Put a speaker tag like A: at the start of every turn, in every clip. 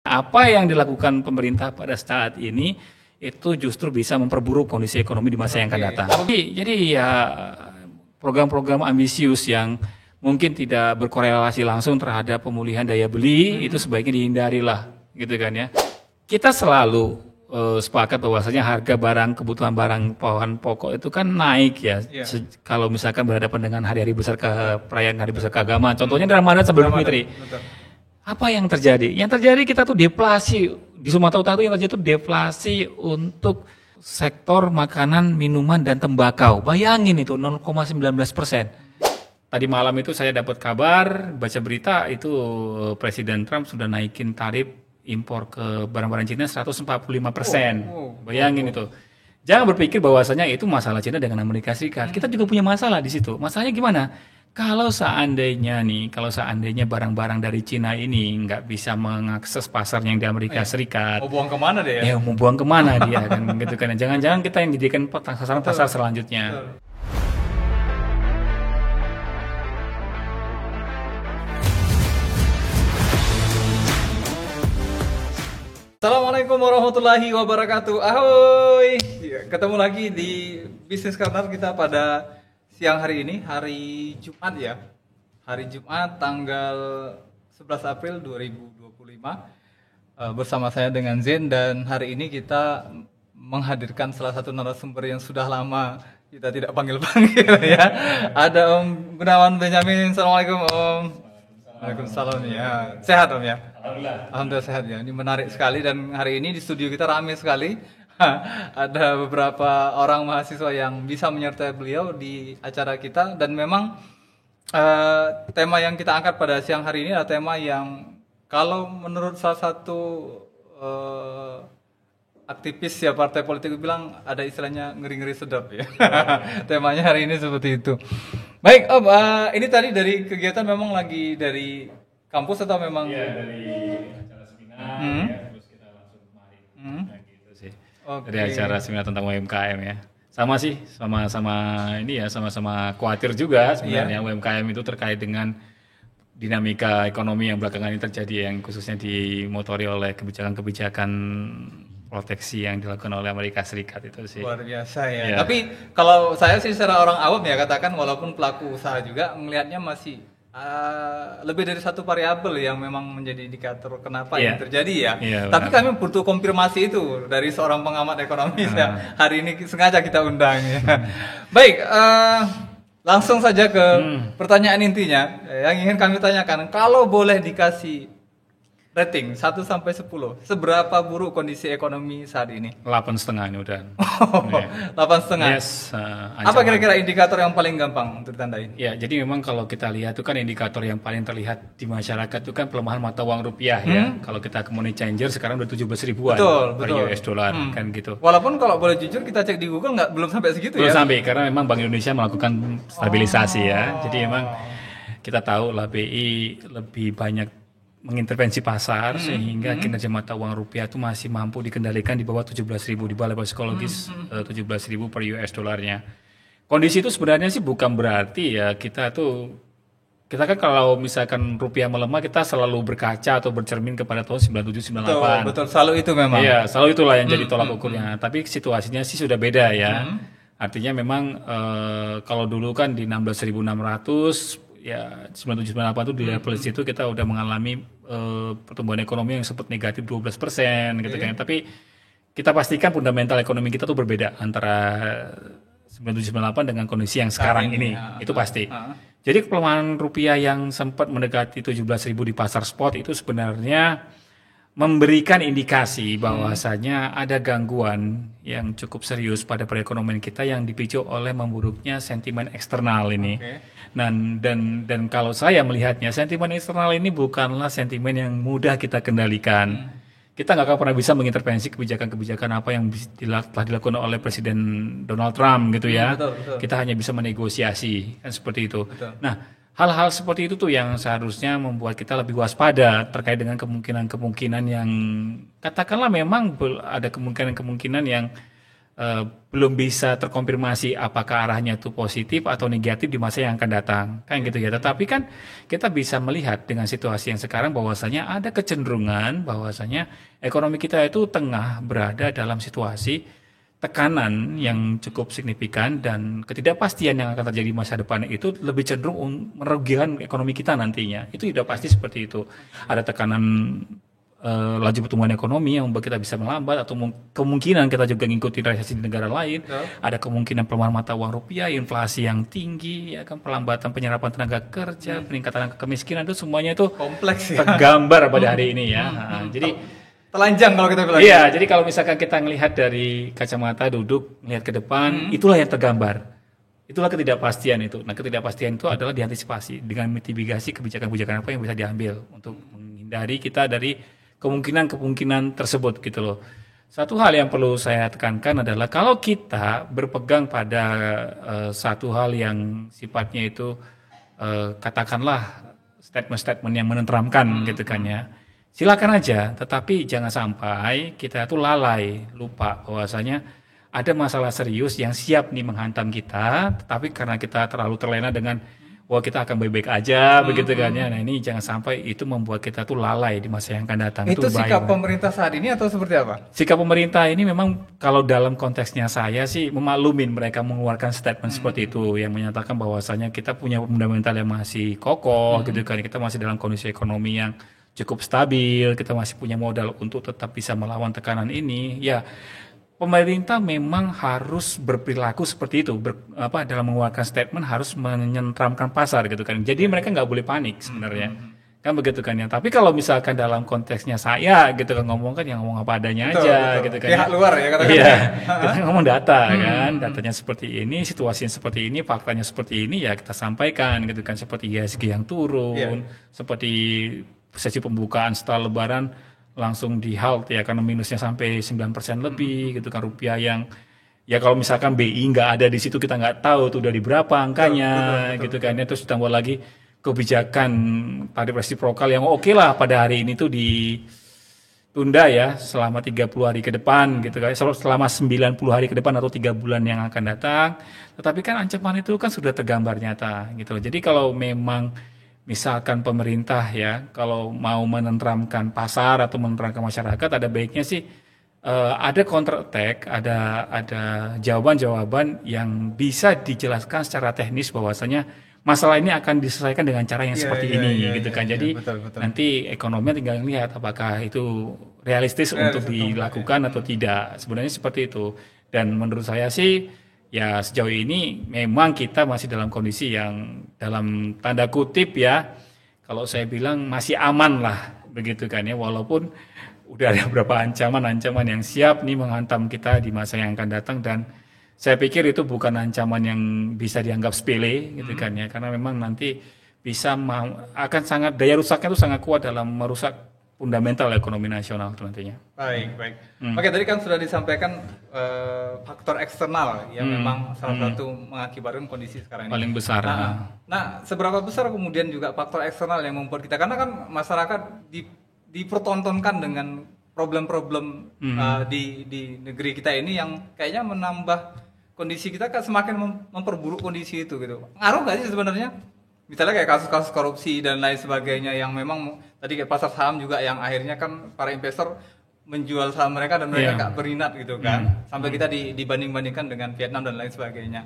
A: Apa yang dilakukan pemerintah pada saat ini itu justru bisa memperburuk kondisi ekonomi di masa yang akan datang. Jadi ya program-program ambisius yang mungkin tidak berkorelasi langsung terhadap pemulihan daya beli itu sebaiknya dihindari lah, gitu kan ya. Kita selalu sepakat bahwasanya harga barang kebutuhan barang bahan pokok itu kan naik ya. Kalau misalkan berhadapan dengan hari-hari besar perayaan hari besar keagamaan, contohnya Ramadan sebelum Fitri. Apa yang terjadi? Yang terjadi kita tuh deflasi di Sumatera Utara, yang terjadi itu deflasi untuk sektor makanan, minuman dan tembakau. Bayangin itu 0,19%. Tadi malam itu saya dapat kabar, baca berita itu Presiden Trump sudah naikin tarif impor ke barang-barang Cina 145%. Bayangin itu. Jangan berpikir bahwasanya itu masalah Cina dengan Amerika Serikat. Kita juga punya masalah di situ. Masalahnya gimana? Kalau seandainya barang-barang dari Cina ini nggak bisa mengakses pasarnya yang di Amerika Serikat,
B: mau buang kemana deh ya?
A: Mau buang kemana dia kan gitu kan? Jangan-jangan kita yang dijadikan sasaran pasar selanjutnya.
B: Assalamualaikum warahmatullahi wabarakatuh. Ahoy, ketemu lagi di Bisnis Corner kita pada siang hari ini, hari Jumat ya. Hari Jumat tanggal 11 April 2025 bersama saya dengan Zen, dan hari ini kita menghadirkan salah satu narasumber yang sudah lama kita tidak panggil-panggil ya. Ada Om Gunawan Benjamin. Assalamualaikum Om. Waalaikumsalam ya. Sehat Om ya? Alhamdulillah sehat ya. Ini menarik sekali, dan hari ini di studio kita ramai sekali. Ada beberapa orang mahasiswa yang bisa menyertai beliau di acara kita, dan memang tema yang kita angkat pada siang hari ini adalah tema yang kalau menurut salah satu aktivis ya partai politik bilang ada istilahnya ngeri-ngeri sedap ya. Temanya hari ini seperti itu. Baik Om, ini tadi dari kegiatan memang lagi dari kampus atau memang?
A: Iya, dari acara seminar ya, terus kita langsung kemari. Gitu sih. Dari acara seminar tentang UMKM ya. Sama sih, sama-sama khawatir juga sebenarnya UMKM itu terkait dengan dinamika ekonomi yang belakangan ini terjadi, yang khususnya dimotori oleh kebijakan-kebijakan proteksi yang dilakukan oleh Amerika Serikat itu sih.
B: Luar biasa ya. Tapi kalau saya sih secara orang awam ya katakan, walaupun pelaku usaha juga melihatnya masih lebih dari satu variabel yang memang menjadi indikator kenapa ini terjadi ya. Tapi kami butuh konfirmasi itu dari seorang pengamat ekonomi ya. Hari ini sengaja kita undang ya. Baik, langsung saja ke pertanyaan intinya yang ingin kami tanyakan. Kalau boleh dikasih rating 1 sampai 10, seberapa buruk kondisi ekonomi saat ini?
A: 8,5 ini udah.
B: 8,5.
A: Yes.
B: Apa kira-kira indikator yang paling gampang untuk ditandain?
A: Ya, jadi memang kalau kita lihat itu kan indikator yang paling terlihat di masyarakat itu kan pelemahan mata uang rupiah ya. Kalau kita ke money changer sekarang udah 17 ribuan per US dollar kan gitu.
B: Walaupun kalau boleh jujur kita cek di Google belum sampai segitu
A: belum
B: ya.
A: Belum sampai, karena memang Bank Indonesia melakukan stabilisasi ya. Jadi memang kita tahu lah BI lebih banyak mengintervensi pasar sehingga kinerja mata uang rupiah itu masih mampu dikendalikan di bawah 17.000 di bawah level psikologis 17.000 per US dollarnya. Kondisi itu sebenarnya sih bukan berarti ya kita kan kalau misalkan rupiah melemah kita selalu berkaca atau bercermin kepada tahun 97 98.
B: Betul, selalu itu memang.
A: Iya, selalu itulah yang jadi tolak ukurnya. Tapi situasinya sih sudah beda ya. Artinya memang kalau dulu kan di 16.600 ya 97-98 itu di level situ kita udah mengalami pertumbuhan ekonomi yang sempat negatif 12% gitu kan. Tapi kita pastikan fundamental ekonomi kita tuh berbeda antara 97-98 dengan kondisi yang sekarang ini. Itu pasti. Jadi pelemahan rupiah yang sempat mendekati 17.000 di pasar spot itu sebenarnya memberikan indikasi bahwasanya ada gangguan yang cukup serius pada perekonomian kita yang dipicu oleh memburuknya sentimen eksternal ini. Dan kalau saya melihatnya sentimen eksternal ini bukanlah sentimen yang mudah kita kendalikan. Kita nggak akan pernah bisa mengintervensi kebijakan-kebijakan apa yang telah dilakukan oleh Presiden Donald Trump gitu ya.
B: Betul.
A: Kita hanya bisa menegosiasi kan seperti itu. Nah, hal-hal seperti itu tuh yang seharusnya membuat kita lebih waspada terkait dengan kemungkinan-kemungkinan yang katakanlah memang ada kemungkinan-kemungkinan yang belum bisa terkonfirmasi apakah arahnya itu positif atau negatif di masa yang akan datang, kan gitu ya. Tetapi kan kita bisa melihat dengan situasi yang sekarang bahwasanya ada kecenderungan bahwasanya ekonomi kita itu tengah berada dalam situasi tekanan yang cukup signifikan dan ketidakpastian yang akan terjadi di masa depan itu lebih cenderung merugikan ekonomi kita nantinya. Itu sudah pasti seperti itu. Ada tekanan laju pertumbuhan ekonomi yang membuat kita bisa melambat atau kemungkinan kita juga ngikutin resesi di negara lain. Ada kemungkinan pelemahan mata uang rupiah, inflasi yang tinggi, ya kan, perlambatan penyerapan tenaga kerja, peningkatan angka kemiskinan, itu semuanya itu
B: kompleks ya.
A: Tergambar pada hari ini ya. Jadi
B: telanjang kalau kita bilang.
A: Iya, jadi kalau misalkan kita melihat dari kacamata duduk, melihat ke depan, itulah yang tergambar. Itulah ketidakpastian itu. Nah, ketidakpastian itu adalah diantisipasi dengan mitigasi kebijakan-kebijakan apa yang bisa diambil untuk menghindari kita dari kemungkinan tersebut gitu loh. Satu hal yang perlu saya tekankan adalah kalau kita berpegang pada satu hal yang sifatnya itu katakanlah statement-statement yang menenteramkan gitu kan ya. Silakan aja, tetapi jangan sampai kita itu lalai, lupa bahwasanya ada masalah serius yang siap nih menghantam kita, tetapi karena kita terlalu terlena dengan wah kita akan baik-baik aja begitu kan ya. Nah, ini jangan sampai itu membuat kita tuh lalai di masa yang akan datang.
B: Itu sikap pemerintah saat ini atau seperti apa?
A: Sikap pemerintah ini memang kalau dalam konteksnya saya sih memaklumin mereka mengeluarkan statement seperti itu yang menyatakan bahwasanya kita punya fundamental yang masih kokoh gitu kan. Kita masih dalam kondisi ekonomi yang cukup stabil, kita masih punya modal untuk tetap bisa melawan tekanan ini. Ya, pemerintah memang harus berperilaku seperti itu, dalam mengeluarkan statement harus menyenteramkan pasar gitu kan. Jadi mereka nggak boleh panik sebenarnya, kan begitu kan ya. Tapi kalau misalkan dalam konteksnya saya gitu kan ngomong kan yang ngomong apa adanya aja gitu kan.
B: Pihak luar ya katakan.
A: Iya, kita ngomong data kan, datanya seperti ini, situasinya seperti ini, faktanya seperti ini ya kita sampaikan gitu kan. Seperti IHSG yang turun, seperti sesi pembukaan setelah Lebaran langsung di halt ya karena minusnya sampai 9% lebih gitu kan, rupiah yang ya kalau misalkan BI nggak ada di situ kita nggak tahu tuh dari berapa angkanya betul. Gitu kan ya. Terus ditambah lagi kebijakan tarif resiprokal yang oke lah pada hari ini tuh ditunda ya selama 30 hari ke depan gitu kan, selama 90 hari ke depan atau 3 bulan yang akan datang. Tetapi kan ancaman itu kan sudah tergambar nyata gitu. Jadi kalau memang misalkan pemerintah ya, kalau mau menenteramkan pasar atau menenteramkan masyarakat, ada baiknya sih ada counter attack, ada jawaban-jawaban yang bisa dijelaskan secara teknis bahwasanya masalah ini akan diselesaikan dengan cara yang seperti ini gitu kan. Jadi
B: betul.
A: nanti ekonominya tinggal lihat apakah itu realistis untuk dilakukan atau tidak. Sebenarnya seperti itu. Dan menurut saya sih ya sejauh ini memang kita masih dalam kondisi yang dalam tanda kutip ya, kalau saya bilang masih aman lah begitu kan ya, walaupun udah ada beberapa ancaman yang siap nih menghantam kita di masa yang akan datang. Dan saya pikir itu bukan ancaman yang bisa dianggap sepele gitu kan ya, karena memang nanti bisa akan sangat, daya rusaknya itu sangat kuat dalam merusak fundamental ekonomi nasional itu nantinya.
B: Baik. Oke, tadi kan sudah disampaikan faktor eksternal yang memang salah satu mengakibatkan kondisi sekarang ini.
A: Paling besar.
B: Nah, seberapa besar kemudian juga faktor eksternal yang membuat kita, karena kan masyarakat dipertontonkan dengan problem-problem di negeri kita ini yang kayaknya menambah kondisi kita kan semakin memperburuk kondisi itu gitu. Ngaruh nggak sih sebenarnya? Misalnya kayak kasus-kasus korupsi dan lain sebagainya yang memang tadi kayak pasar saham juga yang akhirnya kan para investor menjual saham mereka dan mereka nggak berminat gitu kan, sampai kita dibanding-bandingkan dengan Vietnam dan lain sebagainya.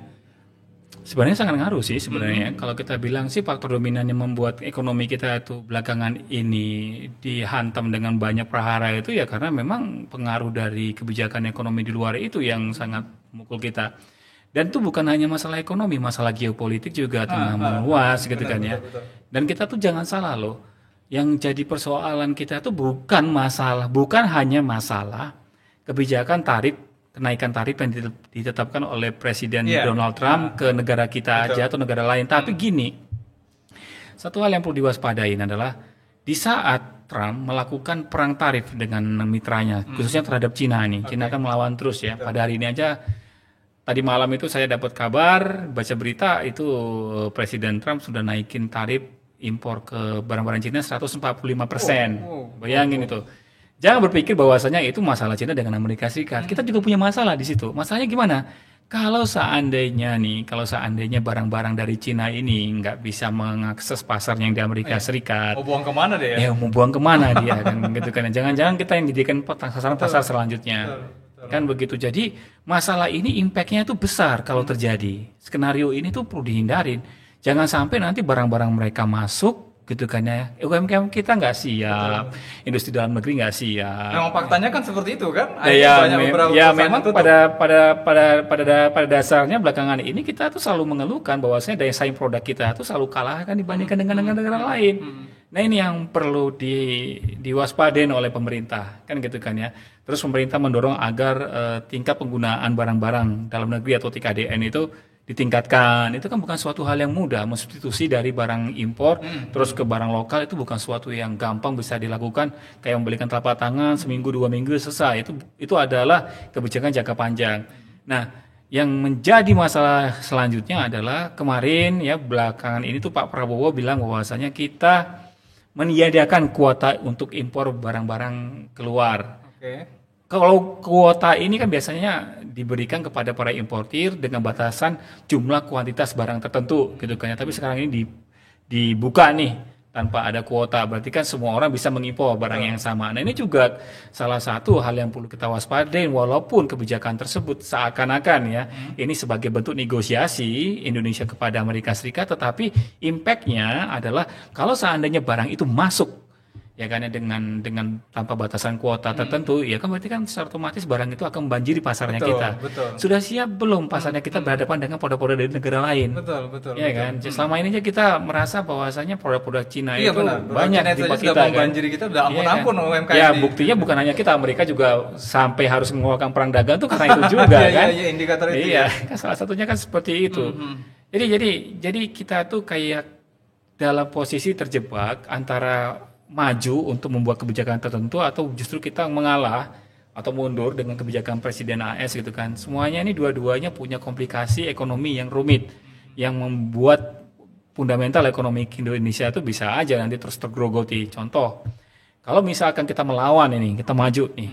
A: Sebenarnya sangat ngaruh sih sebenarnya. Kalau kita bilang sih faktor dominan yang membuat ekonomi kita itu belakangan ini dihantam dengan banyak prahara itu ya karena memang pengaruh dari kebijakan ekonomi di luar itu yang sangat memukul kita. Dan itu bukan hanya masalah ekonomi, masalah geopolitik juga tengah meluas gitu kan ya.
B: Betul.
A: Dan kita tuh jangan salah loh. Yang jadi persoalan kita tuh bukan hanya masalah kebijakan kenaikan tarif yang ditetapkan oleh Presiden Donald Trump ke negara kita aja atau negara lain. Tapi gini, satu hal yang perlu diwaspadain adalah di saat Trump melakukan perang tarif dengan mitranya, khususnya terhadap Cina nih. Cina kan melawan terus ya. Pada hari ini aja, tadi malam itu saya dapat kabar, baca berita itu Presiden Trump sudah naikin tarif impor ke barang-barang Cina 145%. Bayangin itu. Jangan berpikir bahwasanya itu masalah Cina dengan Amerika Serikat. Kita juga punya masalah di situ. Masalahnya gimana? Kalau seandainya barang-barang dari Cina ini nggak bisa mengakses pasarnya yang di Amerika Serikat,
B: Mau buang kemana deh ya?
A: ya mau buang kemana dia kan gitu kan. Jangan-jangan kita yang jadikan sasaran pasar selanjutnya.
B: Betul.
A: Kan begitu. Jadi masalah ini impact-nya itu besar kalau terjadi. Skenario ini tuh perlu dihindarin. Jangan sampai nanti barang-barang mereka masuk gitu kan ya. UMKM kita nggak siap, industri dalam negeri nggak siap.
B: Memang faktanya kan seperti itu kan?
A: Memang pada dasarnya belakangan ini kita tuh selalu mengeluhkan bahwasanya daya saing produk kita tuh selalu kalah kan dibandingkan dengan negara lain. Nah ini yang perlu diwaspadain oleh pemerintah kan gitu kan ya. Terus pemerintah mendorong agar tingkat penggunaan barang-barang dalam negeri atau TKDN itu ditingkatkan. Itu kan bukan suatu hal yang mudah, substitusi dari barang impor terus ke barang lokal itu bukan suatu yang gampang bisa dilakukan kayak membelikan telapak tangan seminggu 2 minggu selesai. Itu adalah kebijakan jangka panjang. Nah, yang menjadi masalah selanjutnya adalah kemarin ya belakangan ini tuh Pak Prabowo bilang bahwasanya kita meniadakan kuota untuk impor barang-barang keluar.
B: Oke.
A: Kalau kuota ini kan biasanya diberikan kepada para importir dengan batasan jumlah kuantitas barang tertentu gitu kan ya. Tapi sekarang ini dibuka nih tanpa ada kuota. Berarti kan semua orang bisa mengimpor barang yang sama. Nah, ini juga salah satu hal yang perlu kita waspadai walaupun kebijakan tersebut seakan-akan ya ini sebagai bentuk negosiasi Indonesia kepada Amerika Serikat, tetapi impact-nya adalah kalau seandainya barang itu masuk ya kan ya dengan tanpa batasan kuota tertentu ya kan berarti kan secara otomatis barang itu akan membanjiri pasarnya kita.
B: Betul.
A: Sudah siap belum pasarnya kita berhadapan dengan produk-produk dari negara lain?
B: Betul.
A: Ya kan. Selama ini aja kita merasa bahwasanya produk-produk Cina
B: Iya,
A: itu
B: benar.
A: banyak di
B: China
A: kita
B: sudah
A: kan.
B: membanjiri kita udah ampun-ampun UMKM.
A: Ya, buktinya bukan hanya kita, Amerika juga sampai harus mengeluarkan perang dagang tuh karena itu juga kan.
B: Iya, indikator itu.
A: Iya, kan salah satunya kan seperti itu. Jadi kita tuh kayak dalam posisi terjebak antara maju untuk membuat kebijakan tertentu atau justru kita mengalah atau mundur dengan kebijakan Presiden AS gitu kan. Semuanya ini dua-duanya punya komplikasi ekonomi yang rumit yang membuat fundamental ekonomi Indonesia itu bisa aja nanti terus tergerogoti. Contoh, kalau misalkan kita melawan ini, kita maju nih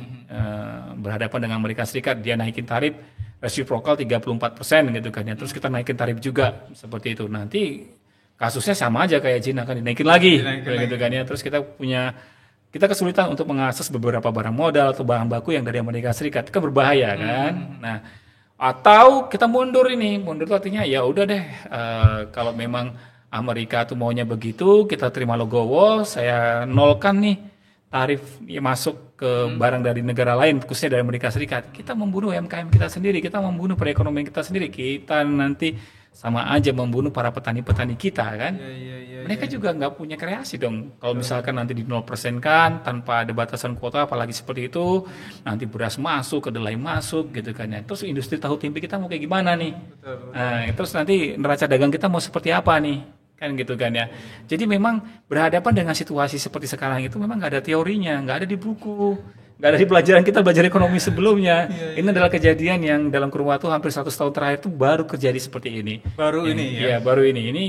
A: berhadapan dengan Amerika Serikat, dia naikin tarif resiprokal 34% gitu kan ya. Terus kita naikin tarif juga seperti itu. Nanti kasusnya sama aja kayak Cina kan dinaikin lagi gitu kan ya. Terus kita kesulitan untuk mengakses beberapa barang modal atau bahan baku yang dari Amerika Serikat. Itu kan berbahaya kan. Nah, atau kita mundur itu artinya ya udah deh kalau memang Amerika tuh maunya begitu, kita terima logowo, saya nolkan nih tarif ya masuk ke barang dari negara lain, khususnya dari Amerika Serikat. Kita membunuh UMKM kita sendiri, kita membunuh perekonomian kita sendiri. Kita nanti sama aja membunuh para petani-petani kita kan. Mereka juga nggak punya kreasi dong. Kalau misalkan nanti di 0% kan, tanpa ada batasan kuota, apalagi seperti itu, nanti beras masuk, kedelai masuk gitu kan ya. Terus industri tahu tempe kita mau kayak gimana nih? Nah, terus nanti neraca dagang kita mau seperti apa nih? Kan gitu kan ya. Jadi memang berhadapan dengan situasi seperti sekarang itu memang nggak ada teorinya, nggak ada di buku. Nggak ada di pelajaran kita belajar ekonomi sebelumnya. Ini adalah kejadian yang dalam kurun waktu hampir 100 tahun terakhir itu baru terjadi seperti ini.
B: Baru ini.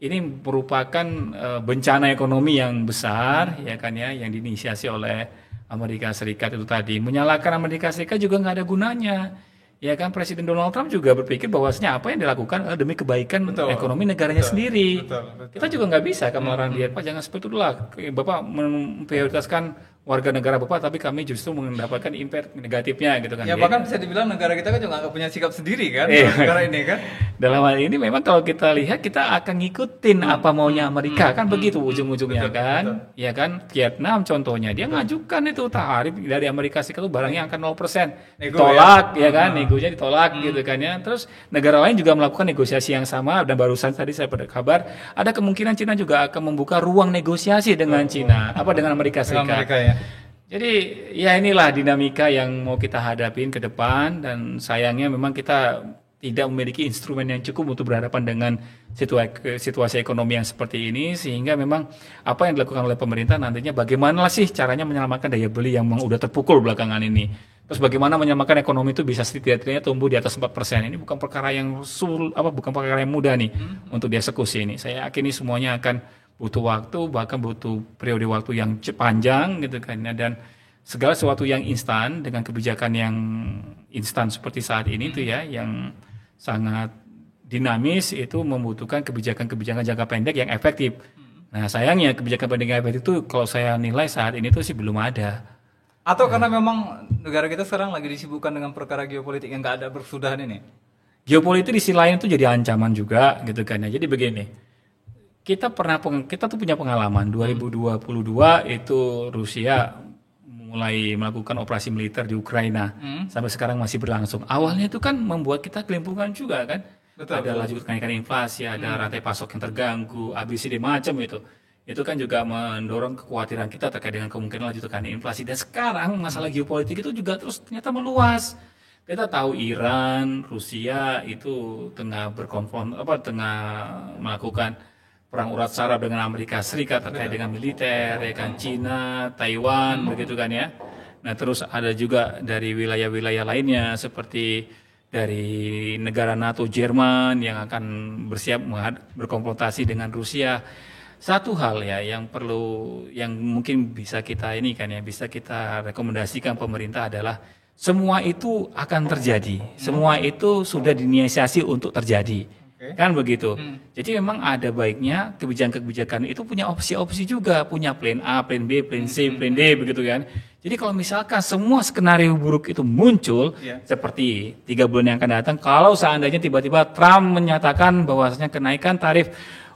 A: Ini merupakan bencana ekonomi yang besar ya kan ya yang diinisiasi oleh Amerika Serikat itu tadi. Menyalahkan Amerika Serikat juga nggak ada gunanya. Ya kan Presiden Donald Trump juga berpikir bahwasanya apa yang dilakukan adalah demi kebaikan ekonomi negaranya sendiri. Kita juga nggak bisa kan melarang dia, Pak jangan seperti itulah. Bapak memprioritaskan warga negara Bapak, tapi kami justru mendapatkan impact negatifnya gitu kan.
B: Ya bahkan bisa dibilang negara kita kan juga nggak punya sikap sendiri kan negara ini kan.
A: Dalam hal ini memang kalau kita lihat kita akan ngikutin apa maunya Amerika kan begitu ujung-ujungnya kan. Ya kan Vietnam contohnya dia ngajukan itu tarif dari Amerika Serikat itu barangnya akan 0%. Tolak ya kan, negonya ditolak gitu kan ya. Terus negara lain juga melakukan negosiasi yang sama dan barusan tadi saya pada kabar ada kemungkinan Cina juga akan membuka ruang negosiasi dengan Cina dengan Amerika Serikat. Jadi ya inilah dinamika yang mau kita hadapin ke depan dan sayangnya memang kita tidak memiliki instrumen yang cukup untuk berhadapan dengan situasi ekonomi yang seperti ini sehingga memang apa yang dilakukan oleh pemerintah nantinya bagaimana sih caranya menyelamatkan daya beli yang memang udah terpukul belakangan ini. Terus bagaimana menyelamatkan ekonomi itu bisa setidaknya tumbuh di atas 4%. Ini bukan perkara yang bukan perkara yang mudah nih untuk dieksekusi ini. Saya yakin ini semuanya akan butuh waktu, bahkan butuh periode waktu yang panjang gitu kan ya. Dan segala sesuatu yang instan dengan kebijakan yang instan seperti saat ini tuh ya, yang sangat dinamis, itu membutuhkan kebijakan-kebijakan jangka pendek yang efektif. Nah sayangnya kebijakan pendek yang efektif itu kalau saya nilai saat ini tuh sih belum ada.
B: Atau karena memang negara kita sekarang lagi disibukkan dengan perkara geopolitik yang nggak ada berkesudahan ini?
A: Geopolitik di sisi lain itu jadi ancaman juga gitu kan ya. Jadi begini, kita tuh punya pengalaman 2022 itu Rusia mulai melakukan operasi militer di Ukraina, sampai sekarang masih berlangsung. Awalnya itu kan membuat kita kelimpungan juga kan.
B: Betul,
A: ada laju kenaikan inflasi, ada rantai pasok yang terganggu, ABCD macam itu. Itu kan juga mendorong kekhawatiran kita terkait dengan kemungkinan lanjut tekanan inflasi. Dan sekarang masalah geopolitik itu juga terus ternyata meluas. Kita tahu Iran, Rusia itu tengah tengah melakukan perang urat saraf dengan Amerika Serikat terkait dengan militer, ya kan, Cina, Taiwan, begitu kan ya. Nah terus ada juga dari wilayah-wilayah lainnya seperti dari negara NATO, Jerman yang akan bersiap berkonfrontasi dengan Rusia. Satu hal ya yang mungkin bisa kita bisa kita rekomendasikan pemerintah adalah semua itu akan terjadi, semua itu sudah diinisiasi untuk terjadi, kan begitu. Jadi memang ada baiknya kebijakan-kebijakan itu punya opsi-opsi juga, punya plan A, plan B, plan C, plan D, begitu kan. Jadi kalau misalkan semua skenario buruk itu muncul, seperti 3 bulan yang akan datang, kalau seandainya tiba-tiba Trump menyatakan bahwasanya kenaikan tarif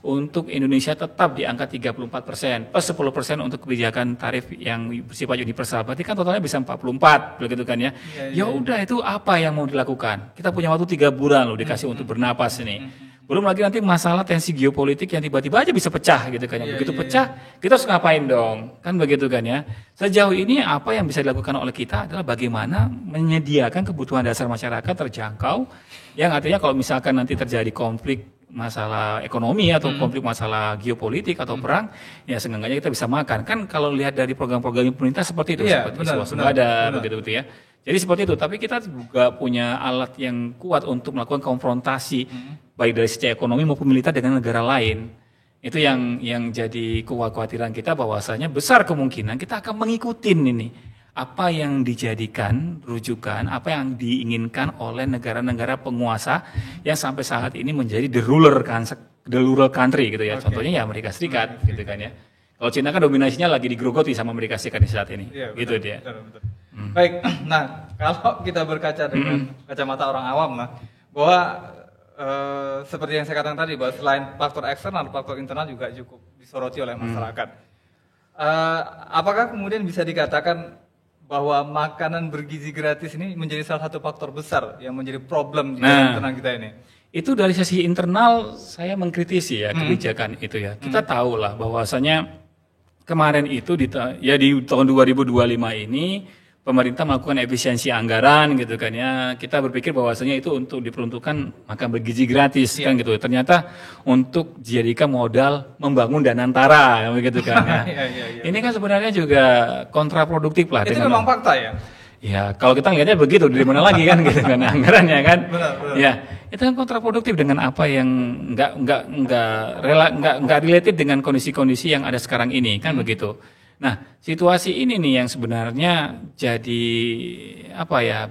A: untuk Indonesia tetap di angka 34%, plus 10% untuk kebijakan tarif yang bersifat universal, berarti kan totalnya bisa 44, begitu kan ya. Ya udah, itu apa yang mau dilakukan? Kita punya waktu 3 bulan loh dikasih untuk bernapas ini. Belum lagi nanti masalah tensi geopolitik yang tiba-tiba aja bisa pecah gitu kan ya. Begitu pecah, kita harus ngapain dong? Kan begitu kan ya. Sejauh ini apa yang bisa dilakukan oleh kita adalah bagaimana menyediakan kebutuhan dasar masyarakat terjangkau, yang artinya kalau misalkan nanti terjadi konflik masalah ekonomi atau konflik masalah geopolitik atau perang, ya seenggaknya kita bisa makan. Kan kalau lihat dari program-program pemerintah seperti itu, seperti swasembada begitu ya. Jadi seperti itu, tapi kita juga punya alat yang kuat untuk melakukan konfrontasi baik dari sisi ekonomi maupun militer dengan negara lain. Itu yang jadi kekhawatiran kita, bahwasanya besar kemungkinan kita akan mengikuti ini apa yang dijadikan rujukan, apa yang diinginkan oleh negara-negara penguasa yang sampai saat ini menjadi the ruler country gitu ya. Contohnya ya Amerika Serikat gitu kan ya. Kalau Cina kan dominasinya lagi digerogoti sama Amerika Serikat di saat ini.
B: Ya,
A: gitu
B: betul,
A: dia.
B: Betul. Baik, nah kalau kita berkaca dengan kacamata orang awam lah, bahwa seperti yang saya katakan tadi, bahwa selain faktor eksternal, faktor internal juga cukup disoroti oleh masyarakat. Apakah kemudian bisa dikatakan bahwa makanan bergizi gratis ini menjadi salah satu faktor besar yang menjadi problem di internal kita ini?
A: Itu dari sisi internal saya mengkritisi ya kebijakan itu ya. Kita tahu lah bahwasanya kemarin itu di tahun 2025 ini pemerintah melakukan efisiensi anggaran gitu kan ya. Kita berpikir bahwasanya itu untuk diperuntukkan makan bergizi gratis kan gitu. Ternyata untuk dijadikan modal membangun Danantara begitu kan ya. Ini kan sebenarnya juga kontraproduktif lah.
B: Itu memang fakta ya?
A: Ya, kalau kita lihatnya begitu, dari mana lagi kan gitu kan anggarannya kan.
B: Benar.
A: Ya, itu kan kontraproduktif dengan apa yang enggak related dengan kondisi-kondisi yang ada sekarang ini kan begitu. Nah, situasi ini nih yang sebenarnya jadi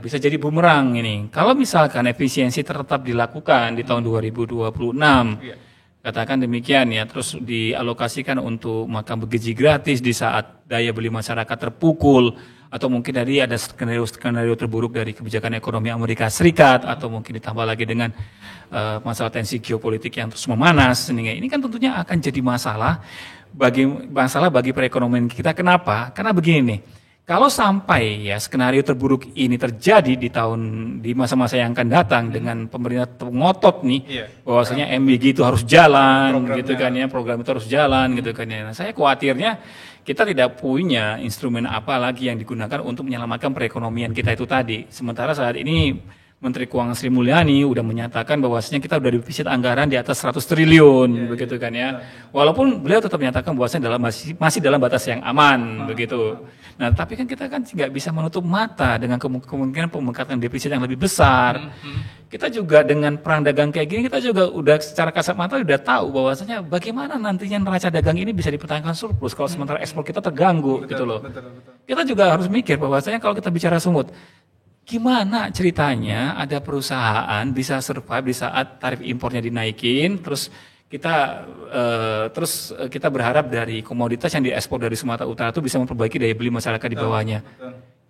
A: bisa jadi bumerang ini. Kalau misalkan efisiensi tetap dilakukan di tahun 2026, katakan demikian ya, terus dialokasikan untuk makan bergizi gratis di saat daya beli masyarakat terpukul, atau mungkin tadi ada skenario terburuk dari kebijakan ekonomi Amerika Serikat, atau mungkin ditambah lagi dengan masalah tensi geopolitik yang terus memanas, ini kan tentunya akan jadi masalah bagi perekonomian kita. Kenapa? Karena begini nih, kalau sampai ya skenario terburuk ini terjadi di masa-masa yang akan datang dengan pemerintah ngotot nih bahwasanya MBG itu harus jalan gitu kan ya, program itu harus jalan gitu kan ya. Nah, saya khawatirnya kita tidak punya instrumen apa lagi yang digunakan untuk menyelamatkan perekonomian kita itu tadi. Sementara saat ini Menteri Keuangan Sri Mulyani udah menyatakan bahwasanya kita udah defisit anggaran di atas 100 triliun begitu kan ya. Walaupun beliau tetap menyatakan bahwasanya masih dalam batas yang aman begitu. Nah, tapi kan kita kan nggak bisa menutup mata dengan kemungkinan pembengkakan defisit yang lebih besar. Kita juga dengan perang dagang kayak gini kita juga udah secara kasat mata udah tahu bahwasanya bagaimana nantinya neraca dagang ini bisa dipertahankan surplus kalau sementara ekspor kita terganggu gitu loh. Kita juga harus mikir bahwasanya kalau kita bicara sumut, gimana ceritanya ada perusahaan bisa survive di saat tarif impornya dinaikin, terus kita berharap dari komoditas yang diekspor dari Sumatera Utara itu bisa memperbaiki daya beli masyarakat di bawahnya.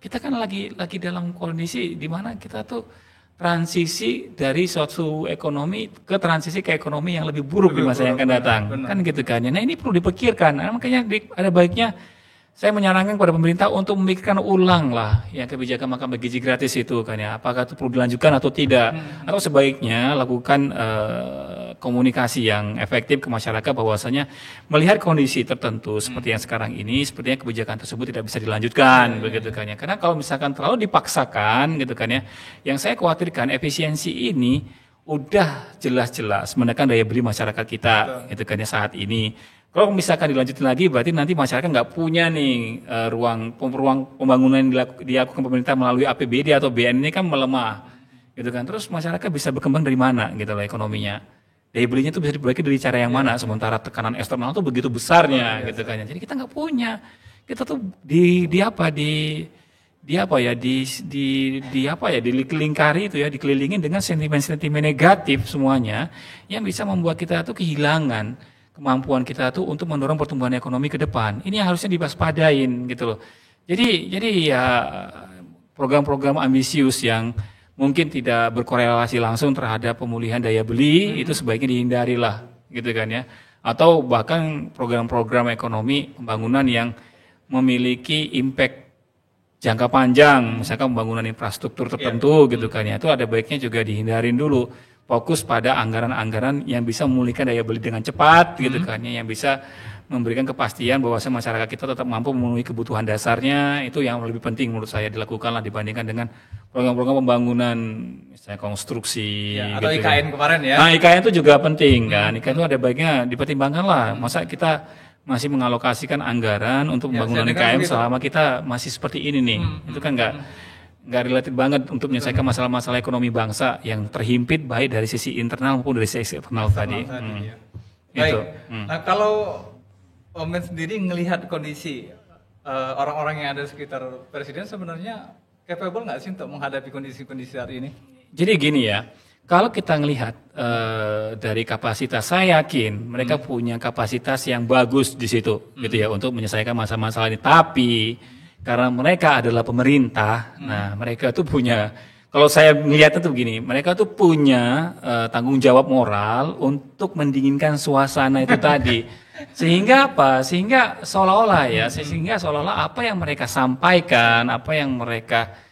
A: Kita kan lagi dalam kondisi di mana kita tuh transisi dari suatu ekonomi ke transisi ke ekonomi yang lebih buruk di masa yang akan datang. Kan gitu kan. Nah, ini perlu dipikirkan. Nah, makanya ada baiknya saya menyarankan kepada pemerintah untuk memikirkan ulang lah yang kebijakan makan gizi gratis itu kan ya. Apakah itu perlu dilanjutkan atau tidak? Atau sebaiknya lakukan komunikasi yang efektif ke masyarakat bahwasanya melihat kondisi tertentu seperti yang sekarang ini, sepertinya kebijakan tersebut tidak bisa dilanjutkan begitu kan ya. Karena kalau misalkan terlalu dipaksakan gitu kan ya, yang saya khawatirkan efisiensi ini udah jelas-jelas menekan daya beli masyarakat kita gitu kan ya saat ini. Kalau misalkan dilanjutin lagi, berarti nanti masyarakat nggak punya nih ruang pembangunan yang dilakukan pemerintah melalui APBD atau BN ini kan melemah, gitu kan. Terus masyarakat bisa berkembang dari mana, gitu loh ekonominya. Daya belinya itu bisa diperbaiki dari cara yang mana, sementara tekanan eksternal itu begitu besarnya, gitu kan. Jadi kita nggak punya, kita tuh dilingkari itu ya, dikelilingin dengan sentimen-sentimen negatif semuanya, yang bisa membuat kita tuh kehilangan kemampuan kita tuh untuk mendorong pertumbuhan ekonomi ke depan. Ini yang harusnya diwaspadain gitu loh. Jadi ya program-program ambisius yang mungkin tidak berkorelasi langsung terhadap pemulihan daya beli itu sebaiknya dihindari lah gitu kan ya. Atau bahkan program-program ekonomi pembangunan yang memiliki impact jangka panjang, misalkan pembangunan infrastruktur tertentu gitu kan ya. Itu ada baiknya juga dihindarin dulu. Fokus pada anggaran-anggaran yang bisa memulihkan daya beli dengan cepat gitu kan ya, yang bisa memberikan kepastian bahwa masyarakat kita tetap mampu memenuhi kebutuhan dasarnya. Itu yang lebih penting menurut saya dilakukan lah dibandingkan dengan program-program pembangunan misalnya konstruksi
B: ya, atau
A: gitu
B: IKN kemarin ya.
A: Nah, IKN itu juga penting kan. IKN itu ada baiknya dipertimbangkan lah. Masa kita masih mengalokasikan anggaran untuk pembangunan IKN selama kita masih seperti ini nih. Itu kan nggak relatif banget untuk menyelesaikan masalah-masalah ekonomi bangsa yang terhimpit baik dari sisi internal maupun dari sisi eksternal tadi.
B: Ya. Baik. Nah, kalau Om Ben sendiri melihat kondisi orang-orang yang ada di sekitar presiden sebenarnya capable nggak sih untuk menghadapi kondisi-kondisi saat ini?
A: Jadi gini ya, kalau kita melihat dari kapasitas, saya yakin mereka punya kapasitas yang bagus di situ, gitu ya, untuk menyelesaikan masalah-masalah ini. Tapi karena mereka adalah pemerintah, nah mereka tuh punya, kalau saya melihatnya tuh begini, mereka tuh punya tanggung jawab moral untuk mendinginkan suasana itu tadi. Sehingga apa? Sehingga seolah-olah apa yang mereka sampaikan, apa yang mereka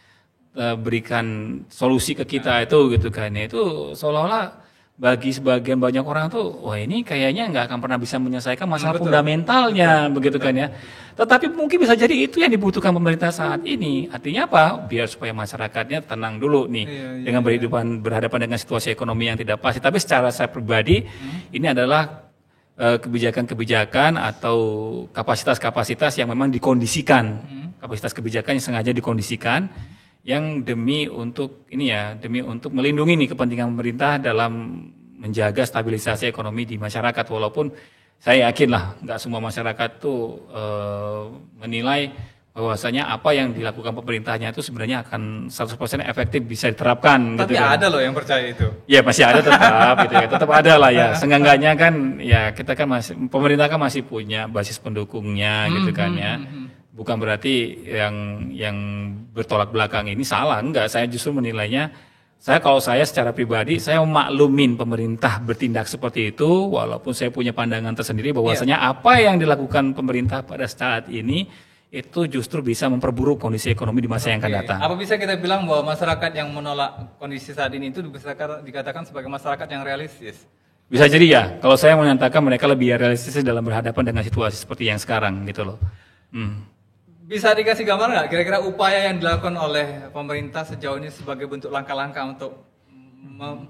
A: berikan solusi ke kita itu gitu kan, itu seolah-olah bagi sebagian banyak orang tuh, wah ini kayaknya nggak akan pernah bisa menyelesaikan masalah fundamentalnya, begitu kan ya. Tetapi mungkin bisa jadi itu yang dibutuhkan pemerintah saat ini. Artinya apa? Biar supaya masyarakatnya tenang dulu nih dengan berhadapan dengan situasi ekonomi yang tidak pasti. Tapi secara saya pribadi, ini adalah kebijakan-kebijakan atau kapasitas-kapasitas yang memang dikondisikan, kapasitas kebijakan yang sengaja dikondisikan, yang demi untuk melindungi nih kepentingan pemerintah dalam menjaga stabilisasi ekonomi di masyarakat. Walaupun saya yakin lah nggak semua masyarakat tuh menilai bahwasanya apa yang dilakukan pemerintahnya itu sebenarnya akan 100% efektif bisa diterapkan.
B: Tapi
A: gitu kan.
B: ada loh yang percaya itu.
A: Ya masih ada tetap, gitu ya. Tetap ada lah ya. Seenggaknya kan ya kita kan pemerintah kan masih punya basis pendukungnya gitu kan ya. Bukan berarti yang bertolak belakang ini salah, enggak. Saya justru menilainya, kalau saya secara pribadi, saya memaklumin pemerintah bertindak seperti itu, walaupun saya punya pandangan tersendiri bahwasanya apa yang dilakukan pemerintah pada saat ini, itu justru bisa memperburuk kondisi ekonomi di masa yang akan datang.
B: Apa bisa kita bilang bahwa masyarakat yang menolak kondisi saat ini itu bisa dikatakan sebagai masyarakat yang realistis?
A: Bisa jadi ya, kalau saya menyatakan mereka lebih realistis dalam berhadapan dengan situasi seperti yang sekarang gitu loh.
B: bisa dikasih gambar nggak kira-kira upaya yang dilakukan oleh pemerintah sejauh ini sebagai bentuk langkah-langkah untuk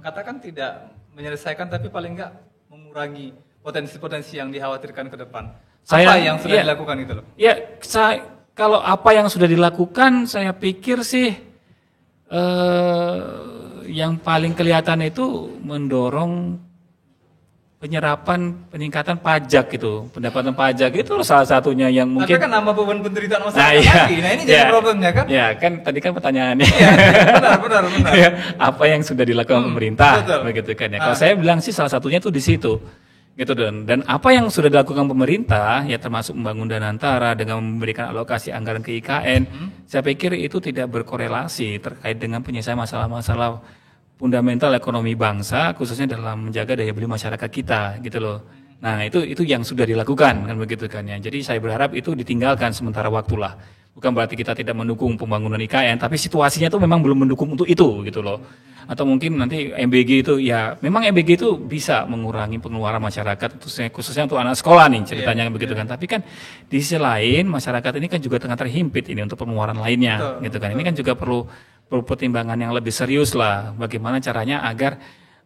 B: katakan tidak menyelesaikan tapi paling nggak mengurangi potensi-potensi yang dikhawatirkan ke depan. Apa yang sudah dilakukan itu loh?
A: Ya, kalau apa yang sudah dilakukan, saya pikir sih yang paling kelihatan itu mendorong peningkatan pajak gitu, pendapatan pajak itu salah satunya yang mungkin.
B: Tapi kan nambah beban penderitaan masyarakat lagi. Nah ini jadi problemnya kan?
A: Ya kan tadi kan pertanyaannya.
B: Iya, benar.
A: Ya, apa yang sudah dilakukan pemerintah, begitu kan ya. Kalau saya bilang sih salah satunya itu di situ, gitu dan apa yang sudah dilakukan pemerintah ya termasuk membangun Danantara dengan memberikan alokasi anggaran ke IKN, saya pikir itu tidak berkorelasi terkait dengan penyelesaian masalah-masalah fundamental ekonomi bangsa, khususnya dalam menjaga daya beli masyarakat kita, gitu loh. Nah itu yang sudah dilakukan kan begitu kan ya. Jadi saya berharap itu ditinggalkan sementara waktulah. Bukan berarti kita tidak mendukung pembangunan IKN, tapi situasinya itu memang belum mendukung untuk itu, gitu loh. Atau mungkin nanti MBG itu ya, memang MBG itu bisa mengurangi pengeluaran masyarakat, khususnya untuk anak sekolah nih ceritanya begitu kan. Tapi kan di sisi lain masyarakat ini kan juga tengah terhimpit ini untuk pengeluaran lainnya, gitu kan. Ini kan juga perlu pertimbangan yang lebih serius lah, bagaimana caranya agar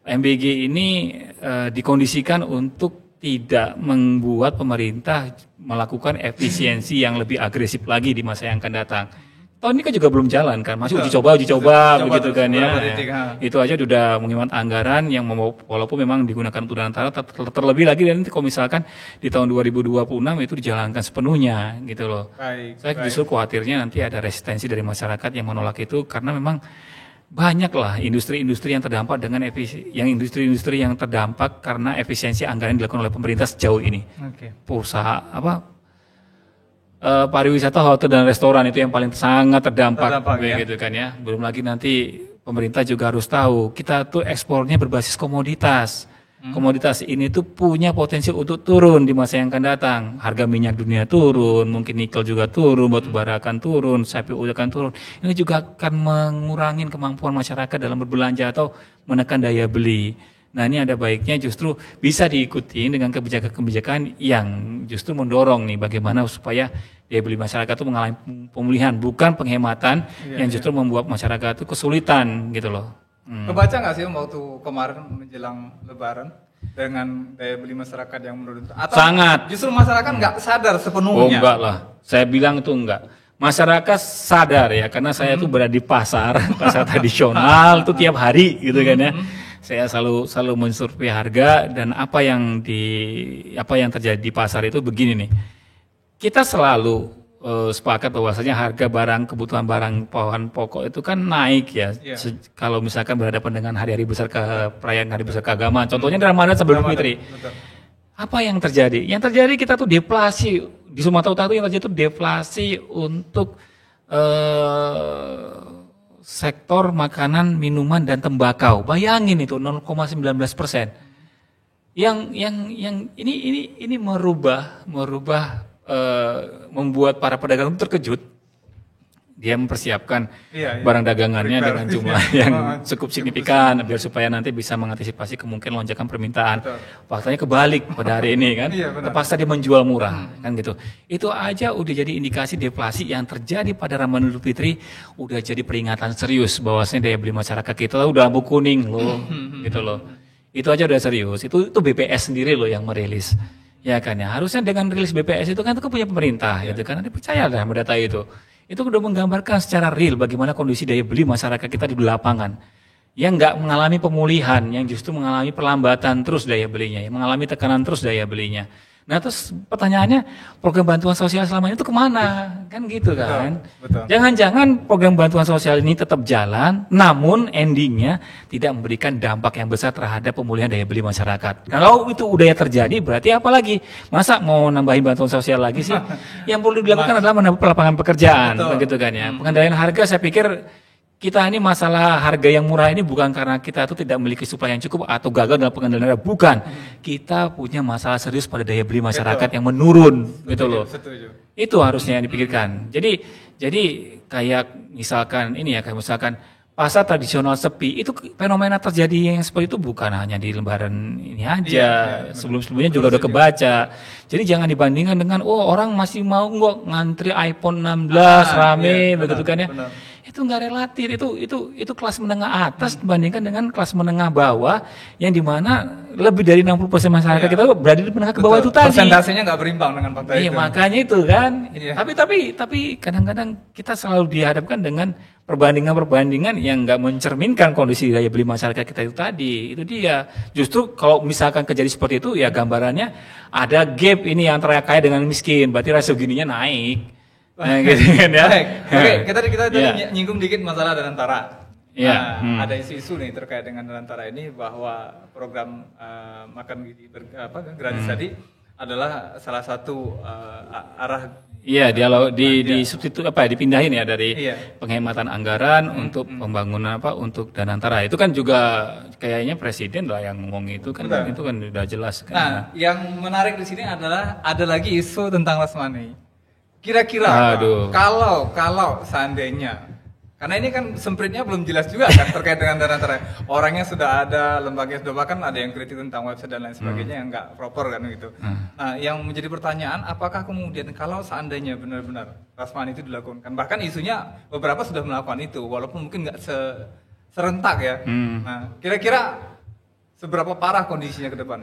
A: MBG ini dikondisikan untuk tidak membuat pemerintah melakukan efisiensi yang lebih agresif lagi di masa yang akan datang. Tahun ini kan juga belum jalan kan, masih uji coba begitu kan ya. Itu aja sudah menghemat anggaran yang walaupun memang digunakan untuk Danantara, terlebih lagi nanti kalau misalkan di tahun 2026 itu dijalankan sepenuhnya gitu loh. Saya justru khawatirnya nanti ada resistensi dari masyarakat yang menolak itu karena memang banyaklah industri-industri yang terdampak dengan industri-industri yang terdampak karena efisiensi anggaran yang dilakukan oleh pemerintah sejauh ini. Usaha pariwisata, hotel dan restoran itu yang paling sangat terdampak gitu kan ya. Belum lagi nanti pemerintah juga harus tahu kita tuh ekspornya berbasis komoditas. Komoditas ini tuh punya potensi untuk turun di masa yang akan datang. Harga minyak dunia turun, mungkin nikel juga turun, batu bara akan turun, CPO akan turun. Ini juga akan mengurangi kemampuan masyarakat dalam berbelanja atau menekan daya beli. Nah ini ada baiknya justru bisa diikuti dengan kebijakan-kebijakan yang justru mendorong nih bagaimana supaya daya beli masyarakat itu mengalami pemulihan, bukan penghematan yang justru membuat masyarakat itu kesulitan gitu loh.
B: Kebaca nggak sih waktu kemarin menjelang Lebaran dengan daya beli masyarakat yang menurun? Atau
A: sangat.
B: Justru masyarakat nggak sadar sepenuhnya?
A: Oh enggak lah, saya bilang itu enggak. Masyarakat sadar ya, karena saya tuh berada di pasar tradisional tuh tiap hari gitu kan ya. Saya selalu mensurvei harga dan apa yang terjadi di pasar itu begini nih. Kita selalu sepakat bahwasanya harga kebutuhan barang bahan pokok itu kan naik ya. Kalau misalkan berhadapan dengan hari-hari besar perayaan hari besar keagamaan, contohnya Ramadan sebelum Fitri. Apa yang terjadi? Yang terjadi kita tuh deflasi di Sumatera Utara yang terjadi itu deflasi untuk sektor makanan, minuman dan tembakau. Bayangin itu 0,19%. Yang ini membuat para pedagang terkejut. Dia mempersiapkan barang dagangannya dengan jumlah yang cukup signifikan biar supaya nanti bisa mengantisipasi kemungkinan lonjakan permintaan. Faktanya kebalik pada hari ini kan, terpaksa dia menjual murah kan gitu. Itu aja udah jadi indikasi deflasi yang terjadi pada Ramadan Idul Fitri, udah jadi peringatan serius bahwasanya daya beli masyarakat kita udah lampu kuning loh, gitu loh. Itu aja udah serius. Itu BPS sendiri loh yang merilis. Ya kan ya, harusnya dengan rilis BPS itu kan punya pemerintah gitu kan, percaya lah sama data itu. Itu udah menggambarkan secara real bagaimana kondisi daya beli masyarakat kita di lapangan. Yang nggak mengalami pemulihan, yang justru mengalami perlambatan terus daya belinya, yang mengalami tekanan terus daya belinya. Nah terus pertanyaannya, program bantuan sosial selama ini itu kemana? Kan gitu kan. Jangan-jangan program bantuan sosial ini tetap jalan, namun endingnya tidak memberikan dampak yang besar terhadap pemulihan daya beli masyarakat. Kalau itu udah terjadi, berarti apa lagi? Masa mau nambahin bantuan sosial lagi sih? Yang perlu dilakukan adalah menambah lapangan pekerjaan, begitu kan ya. Pengendalian harga saya pikir kita ini masalah harga yang murah ini bukan karena kita itu tidak memiliki supply yang cukup atau gagal dalam pengendalian harga, bukan. Kita punya masalah serius pada daya beli masyarakat yang menurun, gitu loh. Itu harusnya yang dipikirkan. Jadi kayak misalkan pasar tradisional sepi, itu fenomena terjadi yang seperti itu bukan hanya di Lebaran ini aja, sebelum-sebelumnya juga udah kebaca. Jadi jangan dibandingkan dengan orang masih mau ngantri iPhone 16 rame begitu kan ya.
B: Benar.
A: Itu nggak relatif, itu kelas menengah atas dibandingkan dengan kelas menengah bawah yang dimana lebih dari 60% masyarakat kita berada di menengah ke bawah itu tadi.
B: Persentasenya nggak berimbang dengan fakta
A: Iya,
B: itu.
A: makanya itu kan.
B: Iya.
A: Tapi kadang-kadang kita selalu dihadapkan dengan perbandingan-perbandingan yang nggak mencerminkan kondisi daya beli masyarakat kita itu tadi. Itu dia. Justru kalau misalkan kejadian seperti itu, ya gambarannya ada gap ini antara kaya dengan miskin. Berarti rasio Gininya naik. Nah, gitu kan ya.
B: Baik. Oke, kita tadi
A: Ya.
B: nyinggung dikit masalah Danantara.
A: Ya.
B: Nah, ada isu-isu nih terkait dengan Danantara ini bahwa program makan gizi gratis tadi adalah salah satu arah.
A: Iya, di substitut dipindahin ya dari
B: Iya.
A: penghematan anggaran untuk pembangunan untuk Danantara. Itu kan juga kayaknya presiden lah yang ngomong itu kan.
B: Benar.
A: Itu kan udah jelas kan.
B: Nah, yang menarik di sini adalah ada lagi isu tentang Lasmani. Kira-kira
A: Aduh.
B: kalau seandainya, karena ini kan sempritnya belum jelas juga kan terkait dengan Danantara. Orangnya sudah ada, lembaganya sudah, bahkan ada yang kritik tentang website dan lain sebagainya yang nggak proper kan gitu. Nah, yang menjadi pertanyaan, apakah kemudian kalau seandainya benar-benar Lasmani itu dilakukan, bahkan isunya beberapa sudah melakukan itu, walaupun mungkin nggak serentak ya. Nah, kira-kira seberapa parah kondisinya ke depan?